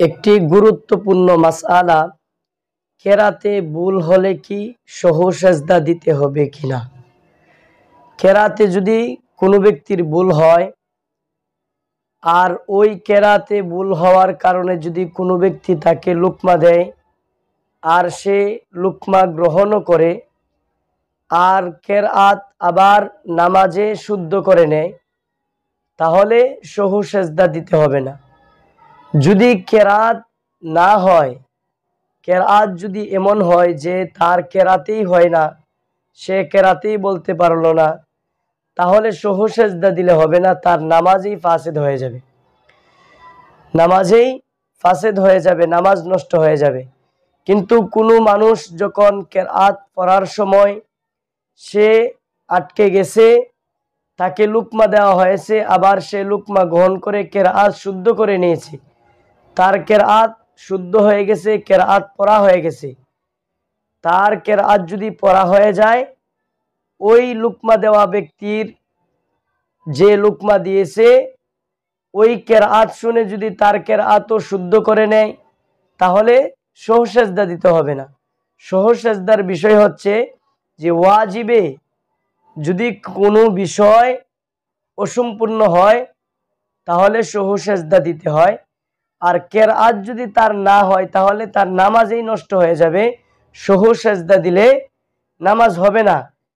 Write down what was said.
একটি গুরুত্বপূর্ণ মাসআলা, কেরাতে ভুল হলে কি সহু সেজদা দিতে হবে কিনা। কেরাতে যদি কোনো ব্যক্তির ভুল হয় আর ওই কেরাতে ভুল হওয়ার কারণে যদি কোনো ব্যক্তি তাকে লুকমা দেয় আর সে লুকমা গ্রহণও করে আর কেরাত আবার নামাজে শুদ্ধ করে নেয়, তাহলে সহু সেজদা দিতে হবে না। যদি কেরাত না হয়, কেরাত যদি এমন হয় যে তার কেরাতেই হয় না, সে কেরাতেই বলতে পারলো না, তাহলে সহু সেজদা দিলে হবে না, তার নামাজেই ফাসেদ হয়ে যাবে, নামাজেই ফাসেদ হয়ে যাবে, নামাজ নষ্ট হয়ে যাবে। কিন্তু কোনো মানুষ যখন কেরাত পড়ার সময় সে আটকে গেছে, তাকে লুকমা দেওয়া হয়েছে, আবার সে লুকমা গ্রহণ করে কেরাত শুদ্ধ করে নিয়েছে, তার কেরাত শুদ্ধ হয়ে গেছে, কেরাত পড়া হয়ে গেছে, তার কেরাত যদি পড়া হয়ে যায়, ওই লুকমা দেওয়া ব্যক্তির যে লুকমা দিয়েছে ওই কেরাত শুনে যদি তার কেরাতও শুদ্ধ করে নেয়, তাহলে সহু সেজদা দিতে হবে না। সহু সেজদার বিষয় হচ্ছে যে ওয়াজিবে যদি কোনো বিষয় অসম্পূর্ণ হয় তাহলে সহু সেজদা দিতে হয়, আর কেরাত যদি তার না হয় তাহলে তার নামাজেই নষ্ট হয়ে যাবে, সহু সেজদা দিলে নামাজ হবে না।